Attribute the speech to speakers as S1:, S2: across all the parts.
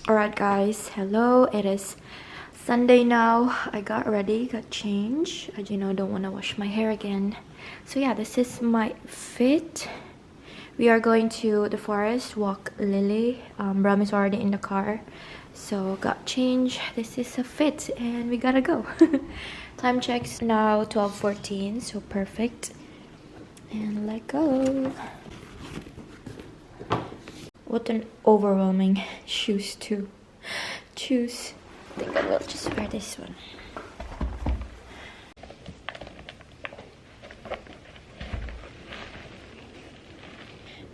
S1: Alright guys, hello. It is Sunday now. I got ready, got changed. I don't want to wash my hair again. So yeah, this is my fit. We are going to the forest, walk Lily. Bram is already in the car. So got changed. This is a fit and we gotta go. Time checks now 12:14, so perfect. And let go. What an overwhelming shoes to choose. I think I will just wear this one.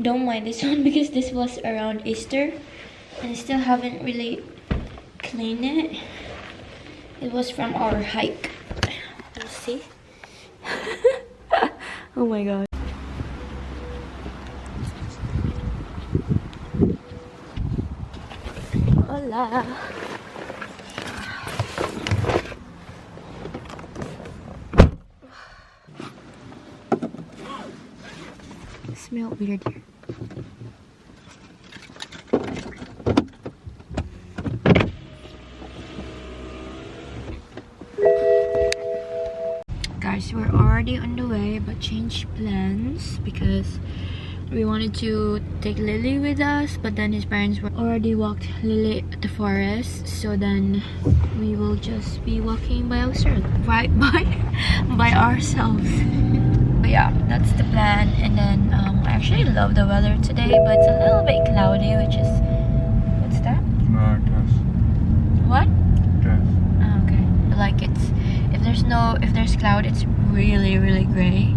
S1: Don't mind this one because this was around Easter and I still haven't really cleaned it. It was from our hike. We'll see. Oh my god. Hola. Smell weird here. Guys, we're already on the way but changed plans because we wanted to take Lily with us, but then his parents were already walked Lily at the forest, so then we will just be walking by ourselves. By ourselves. But yeah, that's the plan. And then I actually love the weather today, but it's a little bit cloudy, which is what's that? What? Oh, okay. Like if there's cloud, it's really gray.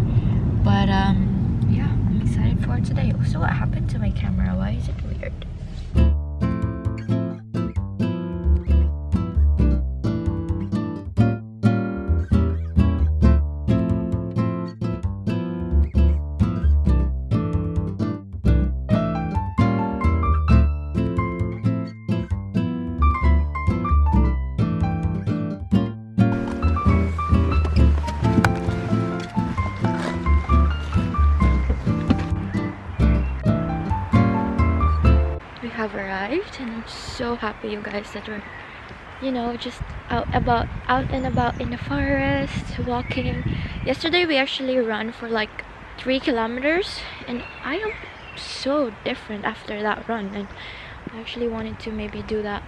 S1: But yeah, I'm excited for today. So what happened to my camera? Why is it weird? Have arrived and I'm so happy, you guys, that we're just out and about in the forest walking. Yesterday we actually ran for like 3 kilometers and I am so different after that run, and I actually wanted to maybe do that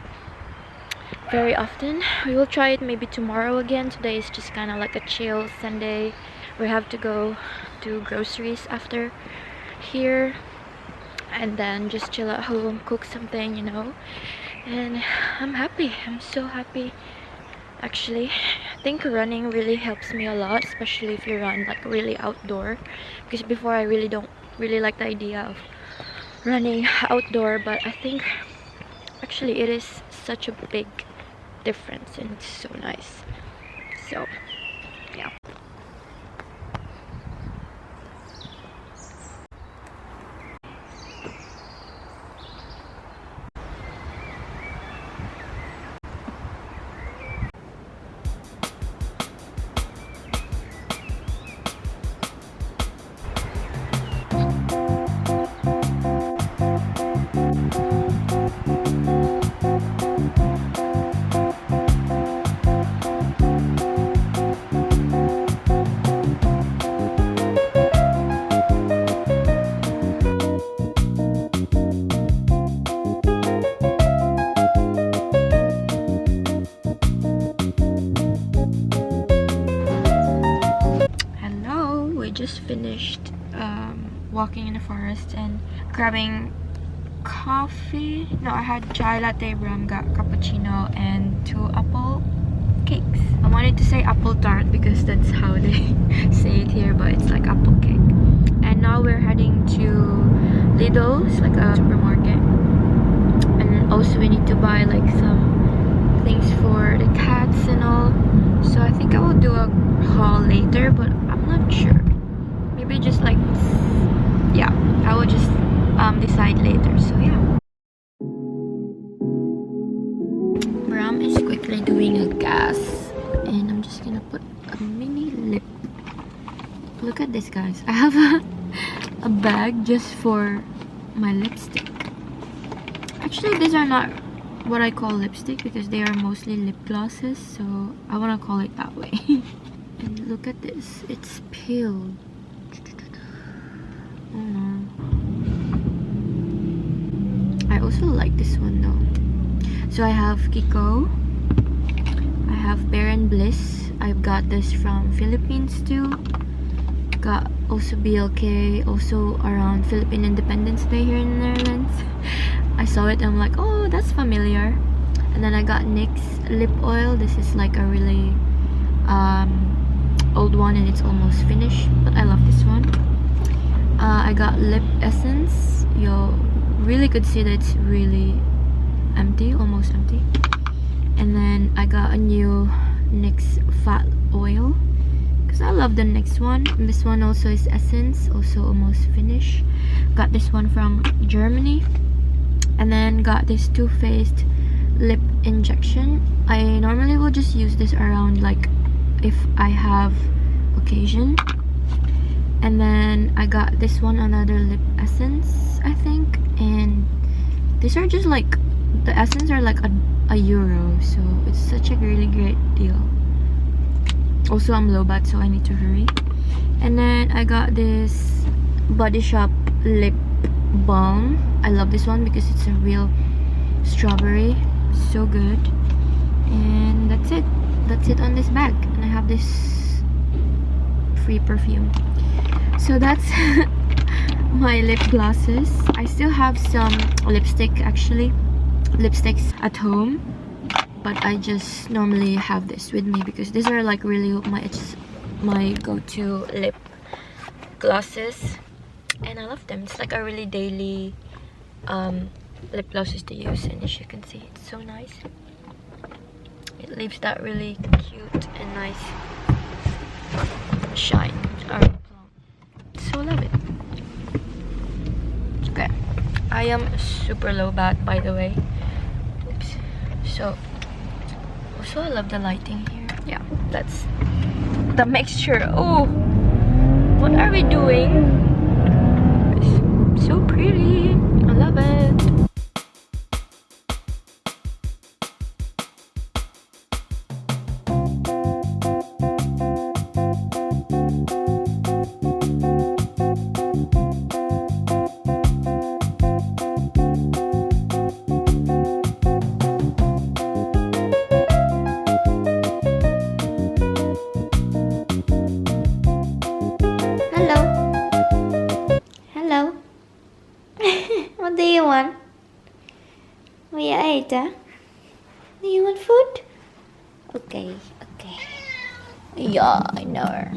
S1: very often. We will try it maybe tomorrow again. Today is just kind of like a chill Sunday. We have to go do groceries after here and then just chill at home, cook something, and I'm happy. I'm so happy. Actually, I think running really helps me a lot, especially if you run like really outdoor, because before I really don't really like the idea of running outdoor, but I think actually it is such a big difference and it's so nice. So yeah. Just finished walking in the forest and grabbing coffee. No, I had chai latte, Bram got cappuccino and 2 apple cakes. I wanted to say apple tart because that's how they say it here, but it's like apple cake. And now we're heading to Lidl's, like a supermarket, and also we need to buy like some things for the cats and all. So I think I will do a haul later, but I'm not sure. Maybe just like, yeah, I will just decide later. So yeah, Bram is quickly doing a gas and I'm just gonna put a mini lip. Look at this, guys. I have a bag just for my lipstick. Actually, these are not what I call lipstick because they are mostly lip glosses, so I want to call it that way. And look at this, it's peeled. Oh no. I also like this one though. So I have Kiko, I have Bear and Bliss. I've got this from Philippines too. Got also BLK, also around Philippine Independence Day here in the Netherlands. I saw it, I'm like, oh, that's familiar. And then I got NYX lip oil. This is like a really old one and it's almost finished, but I love this one. I got lip essence. You really could see that it's really empty, almost empty. And then I got a new NYX fat oil because I love the NYX one. And this one also is essence, also almost finished. Got this one from Germany. And then got this Too Faced lip injection. I normally will just use this around like if I have occasion. And then I got this one, another lip essence, I think. And these are just like, the essence are like a euro, so it's such a really great deal. Also I'm low bat, so I need to hurry. And then I got this Body Shop lip balm. I love this one because it's a real strawberry, so good. And that's it on this bag. And I have this free perfume. So that's my lip glosses. I still have some lipsticks at home, but I just normally have this with me because these are like really my go-to lip glosses, and I love them. It's like a really daily lip glosses to use, and as you can see, it's so nice. It leaves that really cute and nice shine. So love it. Okay, I am super low bat, by the way. Oops. So also I love the lighting here. Yeah, that's the mixture. Oh, what are we doing? It's so pretty. I love it. Hello. What do you want? What you ate, huh? Do you want food? Okay. Yeah, I know.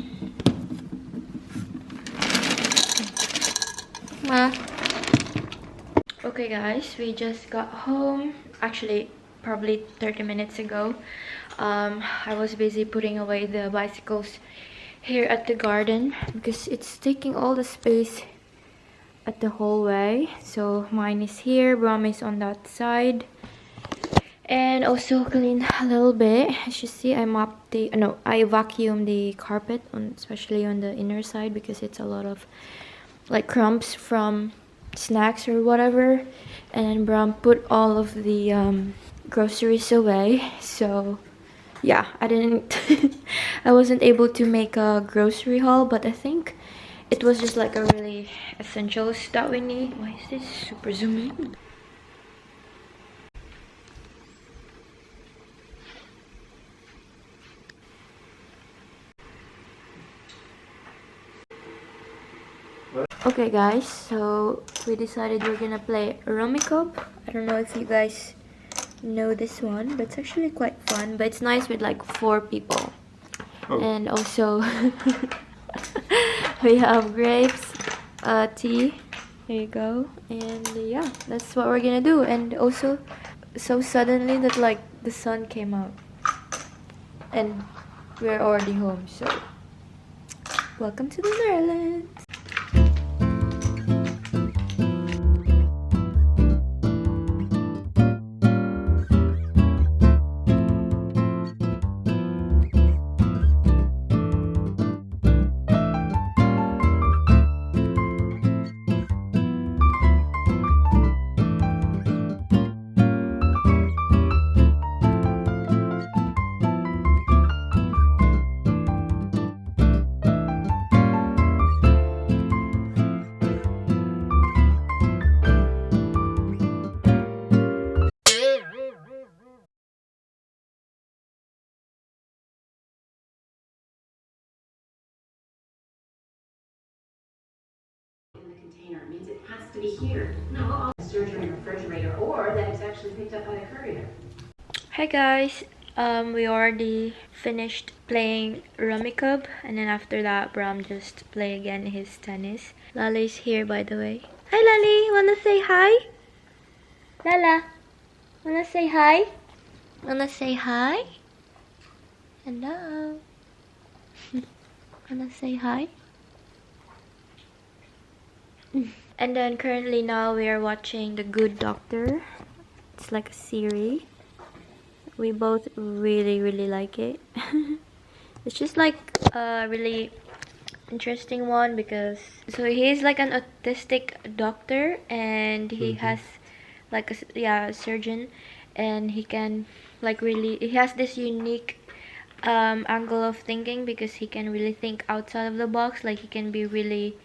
S1: Ma. Okay guys, we just got home. Actually, probably 30 minutes ago. I was busy putting away the bicycles here at the garden because it's taking all the space at the hallway. So mine is here, Brom is on that side, and also clean a little bit. As you see, I vacuumed the carpet especially on the inner side because it's a lot of like crumbs from snacks or whatever. And then Brom put all of the groceries away. So yeah, I wasn't able to make a grocery haul, but I think it was just like a really essentials that we need. Why is this super zooming? Okay guys, so we decided we're gonna play Rummikub. I don't know if you guys know this one, but it's actually quite fun. But it's nice with like 4 people. Oh. And also we have grapes, tea. Here you go. And yeah, that's what we're gonna do. And also, so suddenly that like the sun came out, and we're already home. So welcome to the Netherlands.
S2: to be here. No, I'll surgery refrigerator, or that it's actually picked up by a courier.
S1: Hi guys, we already finished playing Rummy Cub, and then after that Bram just play again his tennis. Lala's here, by the way. Hi Lali, wanna say hi? Lala, wanna say hi? Wanna say hi? Hello. Wanna say hi? And then currently now we are watching The Good Doctor. It's like a series. We both really like it. It's just like a really interesting one because so he's like an autistic doctor, and he has like a surgeon, and he can like really, he has this unique angle of thinking because he can really think outside of the box. Like he can be really,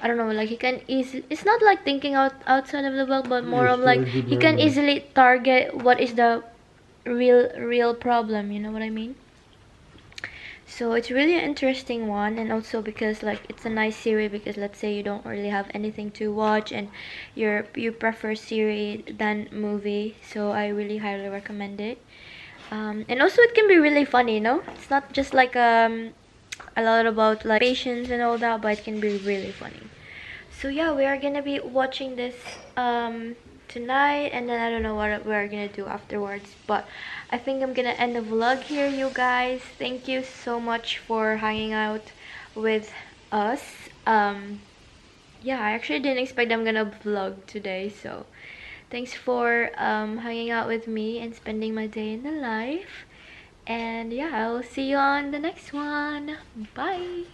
S1: I don't know, like he can easily, it's not like thinking outside of the box, but more of like he can easily target what is the real problem, you know what I mean? So it's really an interesting one, and also because like it's a nice series, because let's say you don't really have anything to watch and you prefer series than movie, so I really highly recommend it. And also it can be really funny, you know, it's not just like a lot about like patience and all that, but it can be really funny. So yeah, we are gonna be watching this tonight, and then I don't know what we're gonna do afterwards, but I think I'm gonna end the vlog here, you guys. Thank you so much for hanging out with us. Yeah, I actually didn't expect I'm gonna vlog today, so thanks for hanging out with me and spending my day in the life. And yeah, I will see you on the next one. Bye.